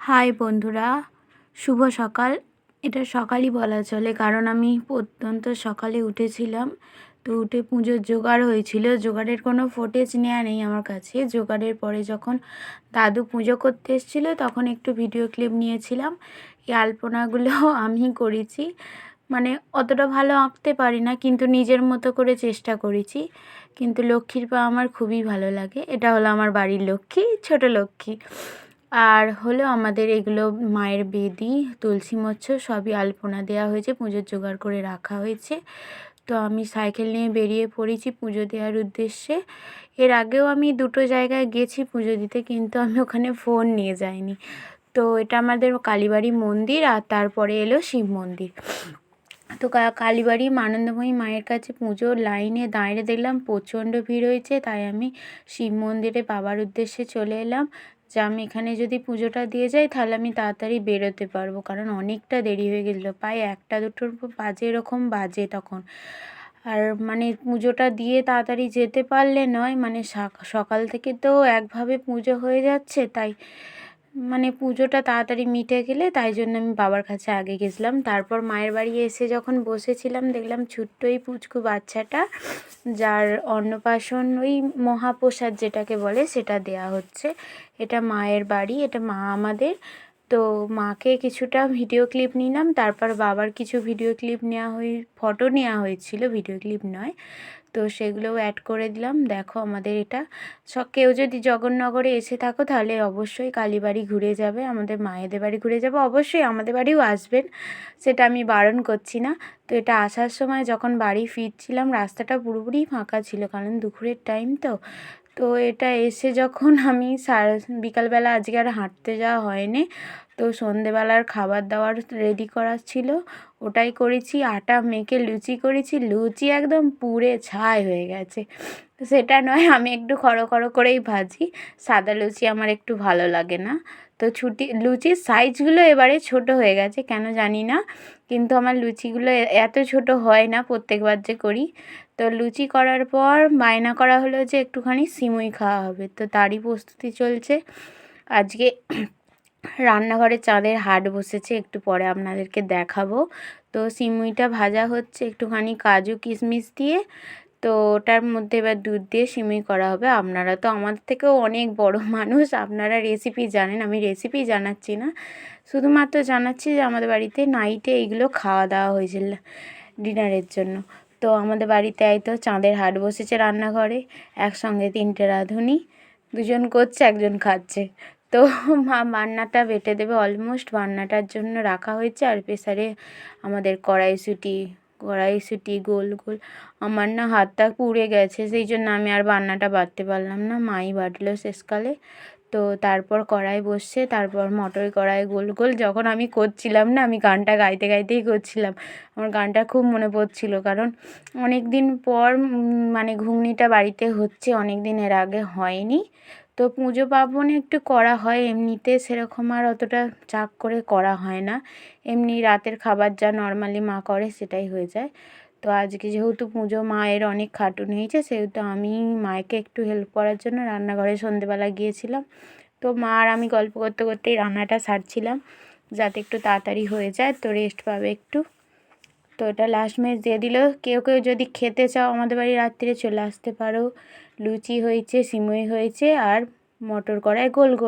High বন্ধুরা, শুভ সকাল। এটা সকালই বলা চলে, কারণ আমি অত্যন্ত সকালে উঠেছিলাম। তো উঠে পুজোর জোগাড় হয়েছিল। জোগাড়ের কোনো ফুটেজ নেওয়া নেই আমার কাছে। জোগাড়ের পরে যখন দাদু পুজো করতে এসেছিল তখন একটু ভিডিও ক্লিপ নিয়েছিলাম। এই আলপনাগুলো আমি করেছি। মানে অতটা ভালো আঁকতে পারি না, কিন্তু নিজের মতো করে চেষ্টা করেছি। কিন্তু লক্ষ্মীর পা আমার খুবই ভালো লাগে। এটা হলো আমার বাড়ির লক্ষ্মী, ছোট লক্ষ্মী। আর হলো আমাদের এগুলো মায়ের বেদি, তুলসী মচ্ছ সবই আলপনা দেওয়া হয়েছে, পুজোর জোগাড় করে রাখা হয়েছে। তো আমি সাইকেল নিয়ে বেরিয়ে পড়েছি পুজো দেওয়ার উদ্দেশ্যে। এর আগেও আমি দুটো জায়গায় গেছি পুজো দিতে, কিন্তু আমি ওখানে ফোন নিয়ে যাইনি। তো এটা আমাদের কালীবাড়ি মন্দির, আর তারপরে এলো শিব মন্দির। তো কালীবাড়ি আনন্দময়ী মায়ের কাছে পুজোর লাইনে দাঁড়িয়ে দেখলাম প্রচণ্ড ভিড় হয়েছে, তাই আমি শিব মন্দিরে বাবার উদ্দেশ্যে চলে এলাম যে আমি এখানে যদি পুজোটা দিয়ে যাই তাহলে আমি তাড়াতাড়ি বেরোতে পারবো, কারণ অনেকটা দেরি হয়ে গেছিলো, প্রায় 1টা-2টোর বাজে, এরকম বাজে তখন। আর মানে পুজোটা দিয়ে তাড়াতাড়ি যেতে পারলে নয়, মানে সকাল থেকে তো একভাবে পুজো হয়ে যাচ্ছে, তাই মানে পুজোটা তাড়াতাড়ি মিটে গেলে, তাই জন্য আমি বাবার কাছে আগে গেছিলাম। তারপর মায়ের বাড়ি এসে যখন বসেছিলাম দেখলাম ছোট্ট এই পুচকু বাচ্চাটা, যার অন্নপ্রাশন, ওই মহাপ্রসাদ যেটাকে বলে, সেটা দেয়া হচ্ছে। এটা মায়ের বাড়ি, এটা মা আমাদের। তো মাকে কিছুটা ভিডিও ক্লিপ নিলাম, তারপর বাবার কিছু ভিডিও ক্লিপ ফটো নেওয়া হয়েছিল, ভিডিও ক্লিপ নয়। তো সেগুলোও অ্যাড করে দিলাম। দেখো আমাদের এটা কেউ যদি জগন্নগরে এসে থাকো তাহলে অবশ্যই কালীবাড়ি ঘুরে যাবে, আমাদের মায়েদের বাড়ি ঘুরে যাবে, অবশ্যই আমাদের বাড়িও আসবেন, সেটা আমি বারণ করছি না। তো এটা আসার সময় যখন বাড়ি ফিরছিলাম রাস্তাটা পুরোপুরি ফাঁকা ছিল, কারণ দুপুরের টাইম তো। তো এটা এসে যখন আমি বিকালবেলা আজকে আর হাঁটতে যাওয়া হয়নি, তো সন্ধেবেলার খাবার দাবার রেডি করার ছিল, ওটাই করেছি। আটা মেখে লুচি করেছি, লুচি একদম পুড়ে ছাই হয়ে গেছে। সেটা নয়, আমি একটু খড়ো খড়ো করেই ভাজি, সাদা লুচি আমার একটু ভালো লাগে না। তো লুচির সাইজগুলো এবারে ছোট হয়ে গেছে, কেন জানি না, কিন্তু আমার লুচিগুলো এত ছোট হয় না প্রত্যেকবার যে করি। তো লুচি করার পর বায়না করা হলো যে একটুখানি সিমুই খাওয়া হবে, তো তারই প্রস্তুতি চলছে। আজকে রান্নাঘরে চাঁদের হাট বসেছে, একটু পরে আপনাদেরকে দেখাবো। তো সিমুইটা ভাজা হচ্ছে একটুখানি কাজু কিশমিশ দিয়ে। তো ওটার মধ্যে এবার দুধ দিয়ে সিমুই করা হবে। আপনারা তো আমাদের থেকেও অনেক বড় মানুষ, আপনারা রেসিপি জানেন, আমি রেসিপি জানাচ্ছি না, শুধুমাত্র জানাচ্ছি যে আমাদের বাড়িতে নাইটে এইগুলো খাওয়া দাওয়া হয়েছিল ডিনারের জন্য। তো আমাদের বাড়িতে এই তো চাঁদের হাট বসেছে রান্নাঘরে, একসঙ্গে 3টে রাঁধুনি, দুজন করছে একজন খাচ্ছে। তো মা বান্নাটা বেটে দেবে, অলমোস্ট বান্নাটার জন্য রাখা হয়েছে। আর প্রেসারে আমাদের কড়াইশুঁটি গোল গোল, আমার না হাতটা পুড়ে গেছে, সেই জন্য আমি আর বান্নাটা বাটতে পারলাম না, মাই বাটলো শেষকালে। তো তারপর কড়াই বসছে, তারপর মটর কড়াই গোল গোল। যখন আমি করছিলাম না, আমি গানটা গাইতে গাইতেই করছিলাম, আমার গানটা খুব মনে পড়ছিল, কারণ অনেক দিন পর মানে ঘুগনিটা বাড়িতে হচ্ছে, অনেক দিন এর আগে হয়নি। তো পুজো পার্বণে একটু করা হয়, এমনিতে সেরকম আর অতটা চাক করে করা হয় না, এমনি রাতের খাবার যা নর্মালি মা করে সেটাই হয়ে যায়। তো আজকে যেহেতু পুজো, মায়ের অনেক খাটুনি হয়েছে, সেহেতু আমি মাকে একটু হেল্প করার জন্য রান্নাঘরে সন্ধেবেলা গিয়েছিলাম। তো মা আর আমি গল্প করতে করতেই রান্নাটা সারছিলাম, যাতে একটু তাড়াতাড়ি হয়ে যায়, তো রেস্ট পাবে একটু। তো এটা লাস্ট ম্যাচ দিয়ে দিল। কেউ কেউ যদি খেতে চাও আমাদের বাড়ি রাত্রিরে চলে আসতে পারো। লুচি হয়েছে, সিমুই হয়েছে, আর মটর কড়াই গোল গোল।